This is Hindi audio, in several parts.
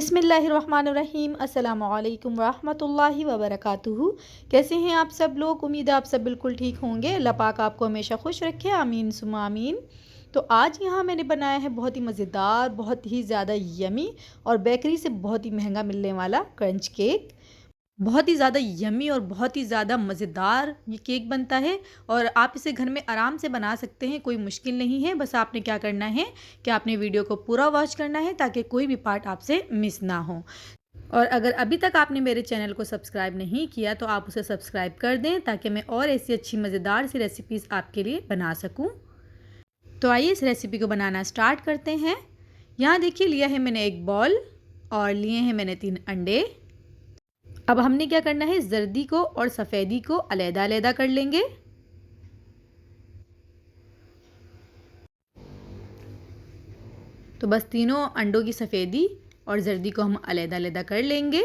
बिस्मिल्लाहिर्रहमानिर्रहीम अस्सलामुअलैकुम रहमतुल्लाहि व बरकातुहू। कैसे हैं आप सब लोग? उम्मीद है आप सब बिल्कुल ठीक होंगे। अल्लाह पाक आपको हमेशा खुश रखे, आमीन सुम्मा आमीन। तो आज यहाँ मैंने बनाया है बहुत ही मज़ेदार, बहुत ही ज़्यादा यमी और बेकरी से बहुत ही महंगा मिलने वाला क्रंच केक। बहुत ही ज़्यादा यमी और बहुत ही ज़्यादा मज़ेदार ये केक बनता है और आप इसे घर में आराम से बना सकते हैं, कोई मुश्किल नहीं है। बस आपने क्या करना है कि आपने वीडियो को पूरा वॉच करना है ताकि कोई भी पार्ट आपसे मिस ना हो। और अगर अभी तक आपने मेरे चैनल को सब्सक्राइब नहीं किया तो आप उसे सब्सक्राइब कर दें ताकि मैं और ऐसी अच्छी मज़ेदार सी रेसिपीज़ आपके लिए बना सकूँ। तो आइए इस रेसिपी को बनाना स्टार्ट करते हैं। यहाँ देखिए लिया है मैंने एक बॉल और लिए हैं मैंने 3 अंडे। अब हमने क्या करना है, जर्दी को और सफ़ेदी को अलग-अलग कर लेंगे। तो बस तीनों अंडों की सफ़ेदी और जर्दी को हम अलग-अलग कर लेंगे।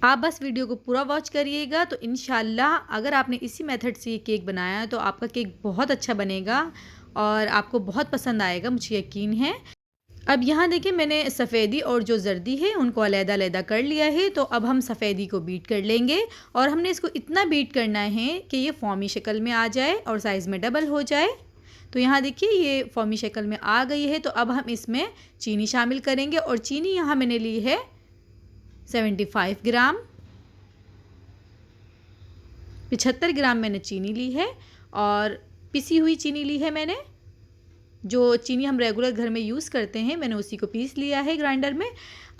आप बस वीडियो को पूरा वॉच करिएगा तो इंशाल्लाह अगर आपने इसी मेथड से ये केक बनाया है तो आपका केक बहुत अच्छा बनेगा और आपको बहुत पसंद आएगा, मुझे यकीन है। अब यहाँ देखिए मैंने सफ़ेदी और जो जर्दी है उनको अलग-अलग कर लिया है। तो अब हम सफ़ेदी को बीट कर लेंगे और हमने इसको इतना बीट करना है कि ये फॉर्मी शक्ल में आ जाए और साइज़ में डबल हो जाए। तो यहाँ देखिए ये फॉर्मी शक्ल में आ गई है। तो अब हम इसमें चीनी शामिल करेंगे और चीनी यहाँ मैंने ली है 75 ग्राम। 75 ग्राम मैंने चीनी ली है और पिसी हुई चीनी ली है मैंने। जो चीनी हम रेगुलर घर में यूज़ करते हैं मैंने उसी को पीस लिया है ग्राइंडर में।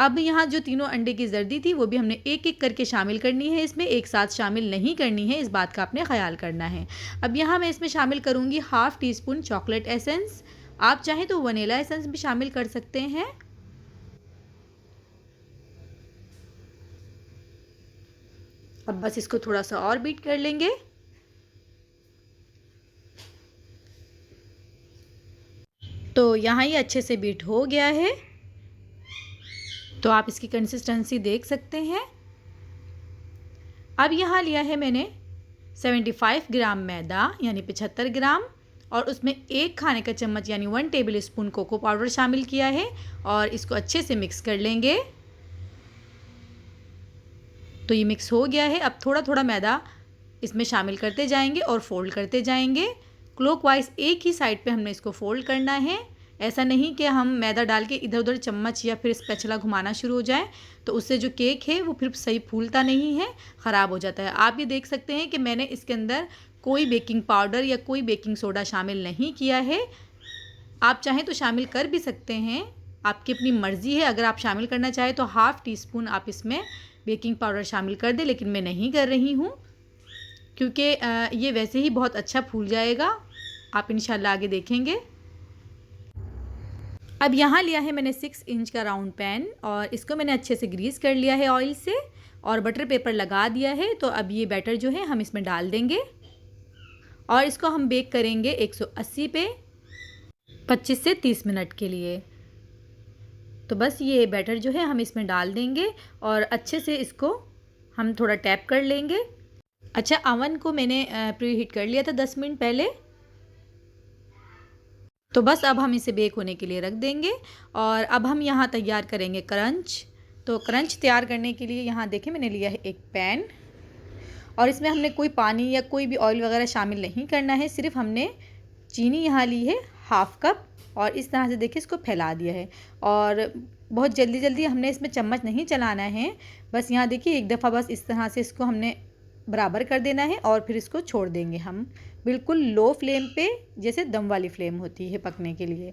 अब यहाँ जो तीनों अंडे की जर्दी थी वो भी हमने एक एक करके शामिल करनी है, इसमें एक साथ शामिल नहीं करनी है, इस बात का आपने ख्याल करना है। अब यहाँ मैं इसमें शामिल करूँगी half tea spoon chocolate essence. आप चाहें तो वनीला एसेंस भी शामिल कर सकते हैं। अब बस इसको थोड़ा सा और बीट कर लेंगे। तो यहाँ ये अच्छे से बीट हो गया है। तो आप इसकी कंसिस्टेंसी देख सकते हैं। अब यहाँ लिया है मैंने 75 ग्राम मैदा यानी 75 ग्राम और उसमें 1 खाने का चम्मच यानी 1 टेबल स्पून कोको पाउडर शामिल किया है और इसको अच्छे से मिक्स कर लेंगे। तो ये मिक्स हो गया है। अब थोड़ा थोड़ा मैदा इसमें शामिल करते जाएंगे और फोल्ड करते जाएंगे। क्लॉकवाइज एक ही साइड पे हमने इसको फोल्ड करना है। ऐसा नहीं कि हम मैदा डाल के इधर उधर चम्मच या फिर स्पैचुला घुमाना शुरू हो जाए तो उससे जो केक है वो फिर सही फूलता नहीं है, ख़राब हो जाता है। आप ये देख सकते हैं कि मैंने इसके अंदर कोई बेकिंग पाउडर या कोई बेकिंग सोडा शामिल नहीं किया है। आप चाहें तो शामिल कर भी सकते हैं, आपकी अपनी मर्ज़ी है। अगर आप शामिल करना चाहें तो हाफ़ टी स्पून आप इसमें बेकिंग पाउडर शामिल कर दें, लेकिन मैं नहीं कर रही हूँ क्योंकि ये वैसे ही बहुत अच्छा फूल जाएगा। आप इंशाल्लाह आगे देखेंगे। अब यहाँ लिया है मैंने 6 इंच का राउंड पैन और इसको मैंने अच्छे से ग्रीस कर लिया है ऑयल से और बटर पेपर लगा दिया है। तो अब ये बैटर जो है हम इसमें डाल देंगे और इसको हम बेक करेंगे 180 पे 25 से 30 मिनट के लिए। तो बस ये बैटर जो है हम इसमें डाल देंगे और अच्छे से इसको हम थोड़ा टैप कर लेंगे। अच्छा, अवन को मैंने प्री हीट कर लिया था 10 मिनट पहले। तो बस अब हम इसे बेक होने के लिए रख देंगे और अब हम यहाँ तैयार करेंगे क्रंच। तो क्रंच तैयार करने के लिए यहाँ देखें मैंने लिया है एक पैन और इसमें हमने कोई पानी या कोई भी ऑयल वगैरह शामिल नहीं करना है। सिर्फ हमने चीनी यहाँ ली है हाफ़ कप और इस तरह से देखिए इसको फैला दिया है और बहुत जल्दी जल्दी हमने इसमें चम्मच नहीं चलाना है। बस यहाँ देखिए एक दफ़ा बस इस तरह से इसको हमने बराबर कर देना है और फिर इसको छोड़ देंगे हम बिल्कुल लो फ्लेम पे, जैसे दम वाली फ्लेम होती है पकने के लिए।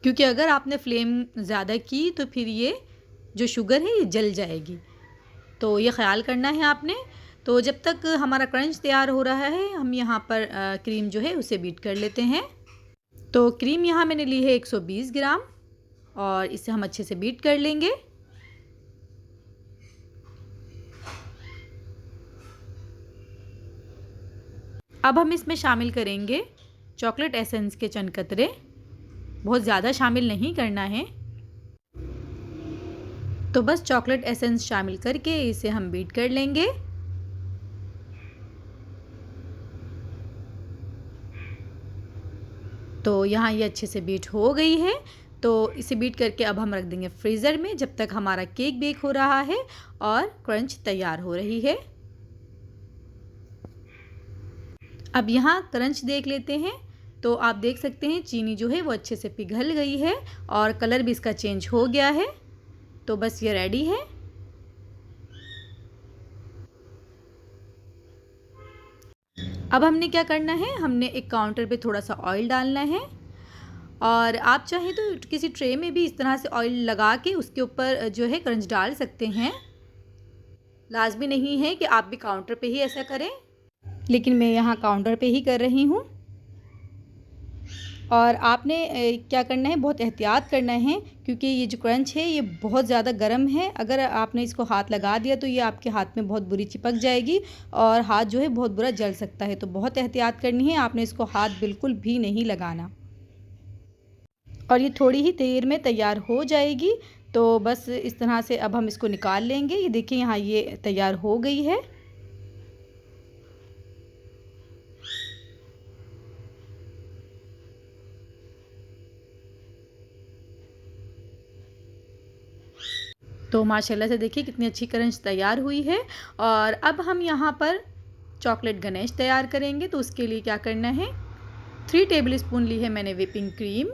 क्योंकि अगर आपने फ्लेम ज़्यादा की तो फिर ये जो शुगर है ये जल जाएगी, तो ये ख़्याल करना है आपने। तो जब तक हमारा क्रंच तैयार हो रहा है हम यहाँ पर क्रीम जो है उसे बीट कर लेते हैं। तो क्रीम यहाँ मैंने ली है 120 ग्राम और इसे हम अच्छे से बीट कर लेंगे। अब हम इसमें शामिल करेंगे चॉकलेट एसेंस के चंद कतरे, बहुत ज़्यादा शामिल नहीं करना है। तो बस चॉकलेट एसेंस शामिल करके इसे हम बीट कर लेंगे। तो यहाँ ये अच्छे से बीट हो गई है। तो इसे बीट करके अब हम रख देंगे फ्रीज़र में जब तक हमारा केक बेक हो रहा है और क्रंच तैयार हो रही है। अब यहाँ क्रंच देख लेते हैं। तो आप देख सकते हैं चीनी जो है वो अच्छे से पिघल गई है और कलर भी इसका चेंज हो गया है। तो बस ये रेडी है। अब हमने क्या करना है, हमने एक काउंटर पे थोड़ा सा ऑयल डालना है और आप चाहें तो किसी ट्रे में भी इस तरह से ऑयल लगा के उसके ऊपर जो है क्रंच डाल सकते हैं। लाजमी नहीं है कि आप भी काउंटर पे ही ऐसा करें, लेकिन मैं यहाँ काउंटर पे ही कर रही हूँ। और आपने क्या करना है, बहुत एहतियात करना है क्योंकि ये जो क्रंच है ये बहुत ज़्यादा गर्म है। अगर आपने इसको हाथ लगा दिया तो ये आपके हाथ में बहुत बुरी चिपक जाएगी और हाथ जो है बहुत बुरा जल सकता है। तो बहुत एहतियात करनी है, आपने इसको हाथ बिल्कुल भी नहीं लगाना। और ये थोड़ी ही देर में तैयार हो जाएगी। तो बस इस तरह से अब हम इसको निकाल लेंगे। ये देखिए यहाँ ये तैयार हो गई है। तो माशाल्लाह से देखिए कितनी अच्छी क्रंच तैयार हुई है। और अब हम यहाँ पर चॉकलेट गणेश तैयार करेंगे। तो उसके लिए क्या करना है, 3 टेबल स्पून ली है मैंने व्हिपिंग क्रीम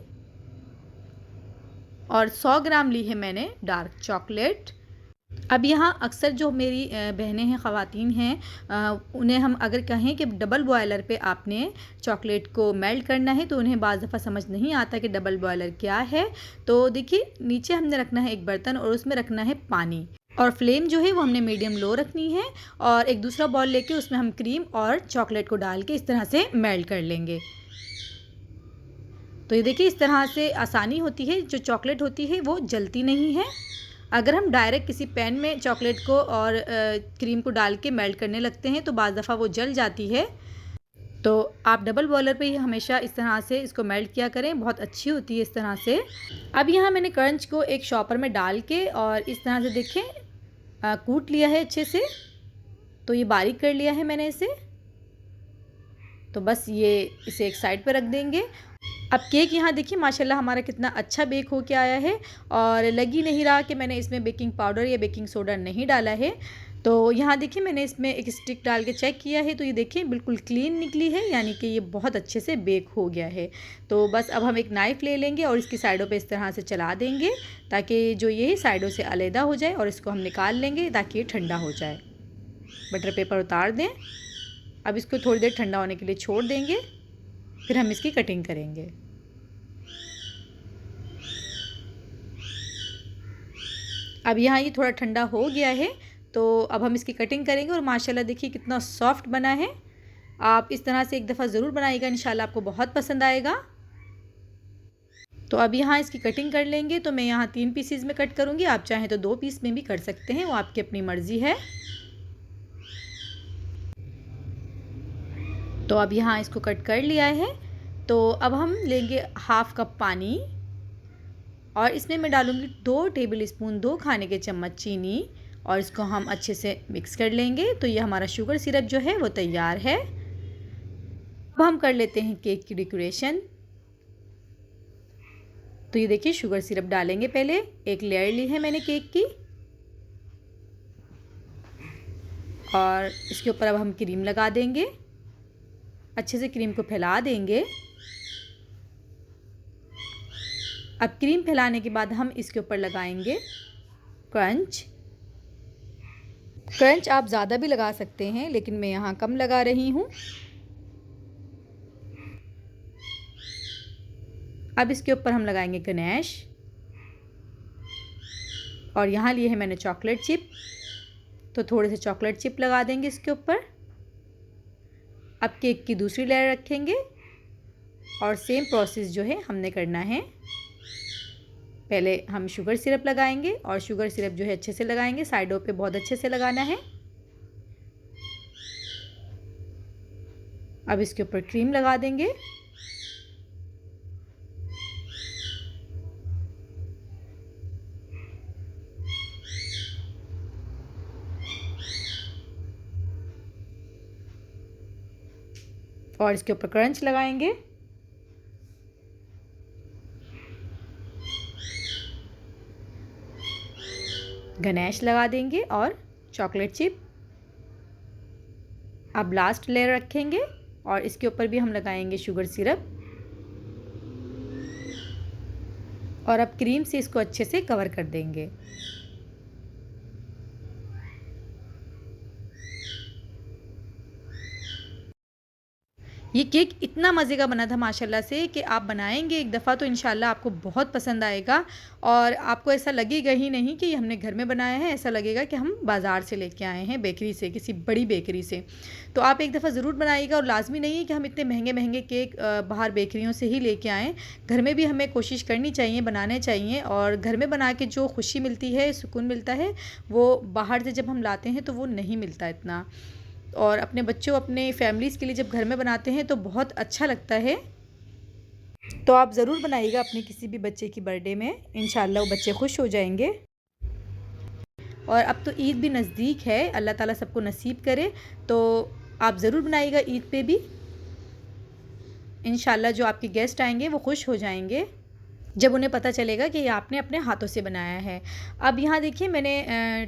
और 100 ग्राम ली है मैंने डार्क चॉकलेट। अब यहाँ अक्सर जो मेरी बहनें हैं, ख़वातीन हैं, उन्हें हम अगर कहें कि डबल बॉयलर पे आपने चॉकलेट को मेल्ट करना है तो उन्हें बाज़ दफ़ा समझ नहीं आता कि डबल बॉयलर क्या है। तो देखिए नीचे हमने रखना है एक बर्तन और उसमें रखना है पानी और फ्लेम जो है वो हमने मीडियम लो रखनी है। और एक दूसरा बॉल लेके उसमें हम क्रीम और चॉकलेट को डाल के इस तरह से मेल्ट कर लेंगे। तो ये देखिए इस तरह से आसानी होती है, जो चॉकलेट होती है वो जलती नहीं है। अगर हम डायरेक्ट किसी पैन में चॉकलेट को और क्रीम को डाल के मेल्ट करने लगते हैं तो बाज़ दफ़ा वो जल जाती है। तो आप डबल बॉयलर पे ही हमेशा इस तरह से इसको मेल्ट किया करें, बहुत अच्छी होती है इस तरह से। अब यहाँ मैंने क्रंच को एक शॉपर में डाल के और इस तरह से देखें कूट लिया है अच्छे से। तो ये बारीक कर लिया है मैंने इसे। तो बस ये इसे एक साइड पर रख देंगे। अब केक यहाँ देखिए माशाल्लाह हमारा कितना अच्छा बेक हो के आया है और लग ही नहीं रहा कि मैंने इसमें बेकिंग पाउडर या बेकिंग सोडा नहीं डाला है। तो यहाँ देखिए मैंने इसमें एक स्टिक डाल के चेक किया है तो ये देखिए बिल्कुल क्लीन निकली है, यानी कि ये बहुत अच्छे से बेक हो गया है। तो बस अब हम एक नाइफ़ ले लेंगे और इसकी साइडों पे इस तरह से चला देंगे ताकि जो ये साइडों से अलहदा हो जाए और इसको हम निकाल लेंगे ताकि ये ठंडा हो जाए। बटर पेपर उतार दें। अब इसको थोड़ी देर ठंडा होने के लिए छोड़ देंगे, फिर हम इसकी कटिंग करेंगे। अब यहाँ ये थोड़ा ठंडा हो गया है तो अब हम इसकी कटिंग करेंगे और माशाल्लाह देखिए कितना सॉफ्ट बना है। आप इस तरह से एक दफ़ा ज़रूर बनाइएगा, इंशाल्लाह आपको बहुत पसंद आएगा। तो अब यहाँ इसकी कटिंग कर लेंगे। तो मैं यहाँ 3 पीसीज़ में कट करूँगी, आप चाहें तो 2 पीस में भी कर सकते हैं, वो आपकी अपनी मर्ज़ी है। तो अब यहाँ इसको कट कर लिया है। तो अब हम लेंगे हाफ़ कप पानी और इसमें मैं डालूँगी 2 टेबल स्पून 2 खाने के चम्मच चीनी और इसको हम अच्छे से मिक्स कर लेंगे। तो ये हमारा शुगर सिरप जो है वो तैयार है। अब हम कर लेते हैं केक की डेकोरेशन। तो ये देखिए शुगर सिरप डालेंगे, पहले एक लेयर ली है मैंने केक की और इसके ऊपर अब हम क्रीम लगा देंगे। अच्छे से क्रीम को फैला देंगे। अब क्रीम फैलाने के बाद हम इसके ऊपर लगाएंगे क्रंच। क्रंच आप ज़्यादा भी लगा सकते हैं लेकिन मैं यहाँ कम लगा रही हूँ। अब इसके ऊपर हम लगाएंगे गणेश और यहाँ लिए है मैंने चॉकलेट चिप, तो थोड़े से चॉकलेट चिप लगा देंगे इसके ऊपर। अब केक की दूसरी लेयर रखेंगे और सेम प्रोसेस जो है हमने करना है। पहले हम शुगर सिरप लगाएंगे और शुगर सिरप जो है अच्छे से लगाएंगे, साइडों पे बहुत अच्छे से लगाना है। अब इसके ऊपर क्रीम लगा देंगे। और इसके ऊपर क्रंच लगाएंगे। गनैश लगा देंगे और चॉकलेट चिप। अब लास्ट लेयर रखेंगे और इसके ऊपर भी हम लगाएंगे शुगर सिरप और अब क्रीम से इसको अच्छे से कवर कर देंगे। ये केक इतना मज़े का बना था माशाल्लाह से कि आप बनाएंगे एक दफ़ा तो इंशाल्लाह आपको बहुत पसंद आएगा और आपको ऐसा लगेगा ही नहीं कि हमने घर में बनाया है, ऐसा लगेगा कि हम बाज़ार से लेके आए हैं, बेकरी से, किसी बड़ी बेकरी से। तो आप एक दफ़ा ज़रूर बनाइएगा और लाजमी नहीं है कि हम इतने महंगे महंगे केक बाहर बेकरियों से ही लेके आएँ। घर में भी हमें कोशिश करनी चाहिए, बनाने चाहिए और घर में बना के जो खुशी मिलती है, सुकून मिलता है, वो बाहर से जब हम लाते हैं तो वो नहीं मिलता इतना। और अपने बच्चों, अपने फैमिलीज़ के लिए जब घर में बनाते हैं तो बहुत अच्छा लगता है। तो आप ज़रूर बनाइएगा अपने किसी भी बच्चे की बर्थडे में, इंशाल्लाह वो बच्चे खुश हो जाएंगे। और अब तो ईद भी नज़दीक है, अल्लाह ताला सबको नसीब करे, तो आप ज़रूर बनाइएगा ईद पे भी। इंशाल्लाह जो आपके गेस्ट आएंगे वो खुश हो जाएंगे जब उन्हें पता चलेगा कि ये आपने अपने हाथों से बनाया है। अब यहाँ देखिए मैंने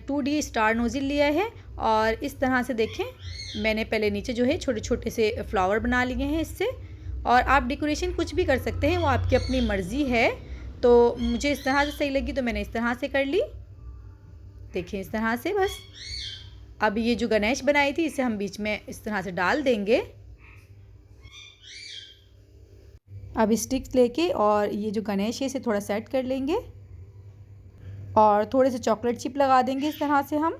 2D स्टार नोज़ल लिया है और इस तरह से देखें मैंने पहले नीचे जो है छोटे छोटे से फ्लावर बना लिए हैं इससे। और आप डेकोरेशन कुछ भी कर सकते हैं, वो आपकी अपनी मर्ज़ी है। तो मुझे इस तरह से सही लगी तो मैंने इस तरह से कर ली। देखिए इस तरह से बस। अब ये जो गणेश बनाई थी इसे हम बीच में इस तरह से डाल देंगे। अब स्टिक्स लेके और ये जो गणेश है इसे थोड़ा सेट कर लेंगे और थोड़े से चॉकलेट चिप लगा देंगे इस तरह से हम,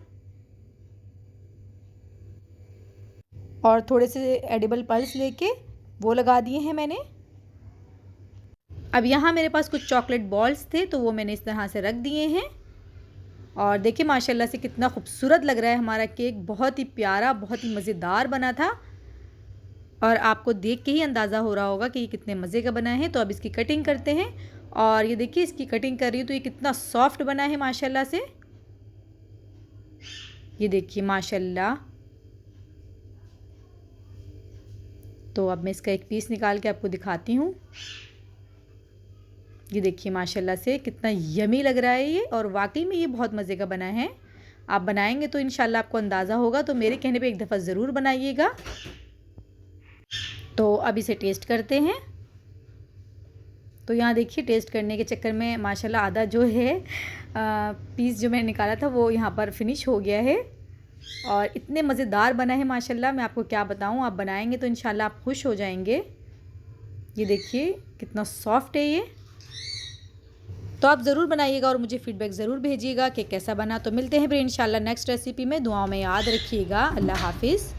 और थोड़े से एडिबल पल्स लेके वो लगा दिए हैं मैंने। अब यहाँ मेरे पास कुछ चॉकलेट बॉल्स थे तो वो मैंने इस तरह से रख दिए हैं। और देखिए माशाल्लाह से कितना खूबसूरत लग रहा है हमारा केक, बहुत ही प्यारा, बहुत ही मज़ेदार बना था और आपको देख के ही अंदाज़ा हो रहा होगा कि ये कितने मज़े का बना है। तो अब इसकी कटिंग करते हैं और ये देखिए इसकी कटिंग कर रही हूँ तो ये कितना सॉफ्ट बना है माशाल्लाह से। ये देखिए माशाल्लाह। तो अब मैं इसका एक पीस निकाल के आपको दिखाती हूँ। ये देखिए माशाल्लाह से कितना यमी लग रहा है ये, और वाकई में ये बहुत मज़े का बना है। आप बनाएंगे तो इंशाल्लाह आपको अंदाज़ा होगा, तो मेरे कहने पे एक दफ़ा ज़रूर बनाइएगा। तो अब इसे टेस्ट करते हैं। तो यहाँ देखिए टेस्ट करने के चक्कर में माशाल्लाह आधा जो है पीस जो मैंने निकाला था वो यहाँ पर फिनिश हो गया है और इतने मज़ेदार बना है माशाल्लाह, मैं आपको क्या बताऊँ। आप बनाएंगे तो इंशाल्लाह आप खुश हो जाएंगे। ये देखिए कितना सॉफ्ट है ये। तो आप ज़रूर बनाइएगा और मुझे फ़ीडबैक ज़रूर भेजिएगा कि कैसा बना। तो मिलते हैं फिर इंशाल्लाह नेक्स्ट रेसिपी में। दुआओं में याद रखिएगा। अल्लाह हाफिज़।